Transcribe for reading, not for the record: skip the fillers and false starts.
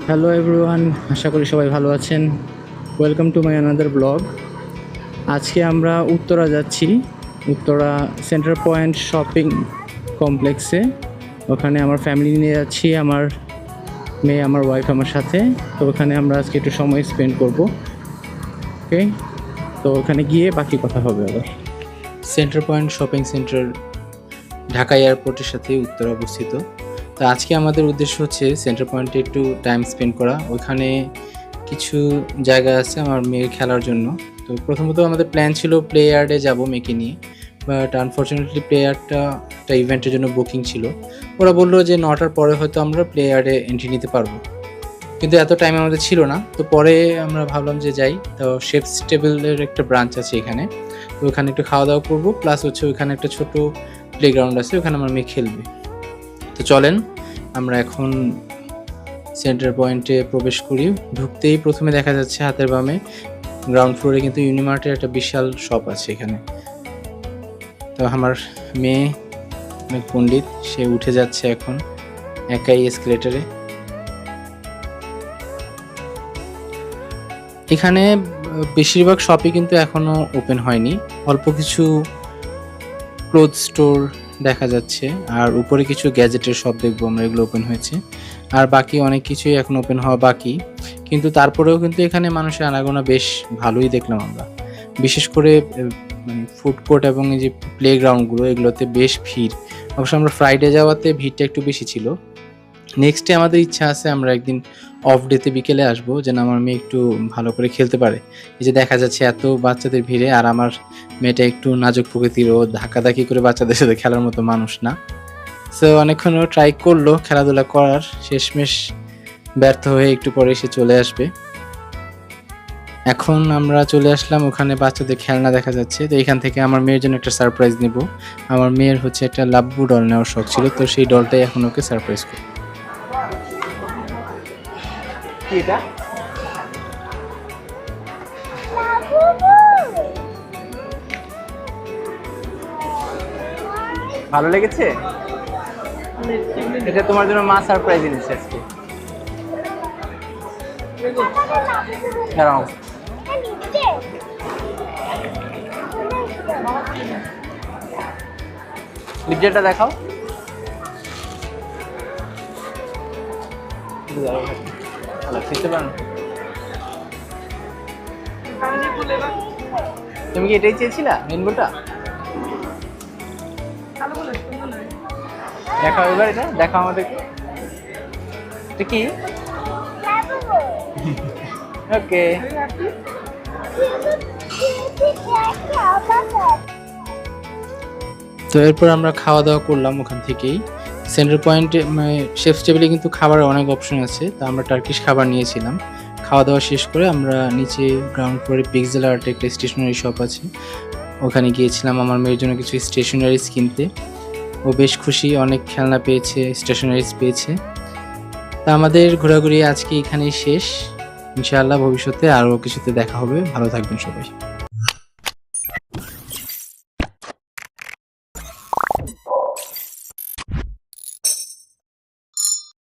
Hello everyone, আশা করি সবাই ভালো আছেন। Welcome to my another blog. আজকে আমরা উত্তরা যাচ্ছি, উত্তরা সেন্টার পয়েন্ট শপিং কমপ্লেক্সে। ওখানে আমার ফ্যামিলি নিয়ে যাচ্ছি, আমার মেয়ে, আমার ওয়াইফ আমার সাথে। তো ওখানে আমরা আজকে একটু সময় স্পেন্ড করব। ওকে, তো ওখানে গিয়ে বাকি কথা হবে আবার। Centre point shopping centre Dhaka এয়ারপোর্টের সাথে উত্তরা অবস্থিত। তো আজকে আমাদের উদ্দেশ্য হচ্ছে সেন্টার পয়েন্টে একটু টাইম স্পেন্ড করা। ওইখানে কিছু জায়গা আছে আমার মেয়ের খেলার জন্য। তো প্রথমত আমাদের প্ল্যান ছিল প্লে ইয়ার্ডে যাবো মেয়েকে নিয়ে, বাট আনফর্চুনেটলি প্লে ইয়ার্ডটা একটা ইভেন্টের জন্য বুকিং ছিল। ওরা বললো যে 9টার পরে হয়তো আমরা প্লে ইয়ার্ডে এন্ট্রি নিতে পারবো, কিন্তু এত টাইম আমাদের ছিল না। তো পরে আমরা ভাবলাম যে যাই। তো শেফস টেবিলের একটা ব্রাঞ্চ আছে এখানে, তো ওখানে একটু খাওয়া দাওয়া করবো, প্লাস হচ্ছে ওখানে একটা ছোট প্লেগ্রাউন্ড আছে, ওখানে আমার মেয়ে খেলবে। তো চলেন আমরা এখন সেন্টার পয়েন্টে প্রবেশ করি। ঢুকতেই প্রথমে দেখা যাচ্ছে হাতের বামে গ্রাউন্ড ফ্লোরে কিন্তু ইউনিমার্টের একটা বিশাল শপ আছে এখানে। তো আমার মেয়ে অনেক পণ্ডিত, সে উঠে যাচ্ছে এখন একাই এসকেলেটারে। এখানে বেশিরভাগ শপই কিন্তু এখনো ওপেন হয়নি, অল্প কিছু ক্লোথ স্টোর দেখা যাচ্ছে, আর উপরে কিছু গ্যাজেটের শপ দেখবো আমরা, এগুলো ওপেন হয়েছে। আর বাকি অনেক কিছুই এখন ওপেন হওয়া বাকি, কিন্তু তারপরেও কিন্তু এখানে মানুষের আনাগোনা বেশ ভালোই দেখলাম আমরা। বিশেষ করে মানে ফুড কোর্ট এবং এই যে প্লে গ্রাউন্ডগুলো, এগুলোতে বেশ ভিড়। অবশ্য আমরা ফ্রাইডে যাওয়াতে ভিড়টা একটু বেশি ছিল। নেক্সট ডে আমাদের ইচ্ছা আছে আমরা একদিন অফ ডেতে বিকেলে আসবো, যেন আমার মেয়ে একটু ভালো করে খেলতে পারে। এই যে দেখা যাচ্ছে এত বাচ্চাদের ভিড়ে, আর আমার মেয়েটা একটু নাজুক প্রকৃতির, ও ধাক্কাধাক্কি করে বাচ্চাদের সাথে খেলার মতো মানুষ না। সো অনেকক্ষণ ও ট্রাই করলো খেলাধুলা করার, শেষমেশ ব্যর্থ হয়ে একটু পরে এসে চলে আসবে। এখন আমরা চলে আসলাম, ওখানে বাচ্চাদের খেলনা দেখা যাচ্ছে। তো এখান থেকে আমার মেয়ের জন্য একটা সারপ্রাইজ নিব। আমার মেয়ের হচ্ছে একটা লাব্বু ডল নেওয়ার শখ ছিল, তো সেই ডলটাই এখন ওকে সারপ্রাইজ করব। এটা ভালো লেগেছে? এটা তোমার জন্য মা সারপ্রাইজ এনেছে আজকে। দাঁড়াও, লিপজেলটা দেখাও। খেতে পারো? তুমি কি এটাই চেয়েছিলা, রেনবোটা? দেখাও এবার, এটা দেখাও আমাদেরকে। এটা কি? ওকে, তো এরপর আমরা খাওয়া দাওয়া করলাম ওখান থেকেই। সেন্টার পয়েন্টে শেফস টেবিলে কিন্তু খাবারের অনেক অপশন আছে, তো আমরা টার্কিশ খাবার নিয়েছিলাম। খাওয়া দাওয়া শেষ করে আমরা নিচে গ্রাউন্ড ফ্লোরে পিক্সেল আর্টে একটা স্টেশনারি শপ আছে, ওখানে গিয়েছিলাম আমার মেয়ের জন্য কিছু স্টেশনারিজ কিনতে। ও বেশ খুশি, অনেক খেলনা পেয়েছে, স্টেশনারিজ পেয়েছে। তা আমাদের ঘোরাঘুরি আজকে এখানেই শেষ। ইনশাআল্লাহ ভবিষ্যতে আরও কিছুতে দেখা হবে। ভালো থাকবেন সবাই।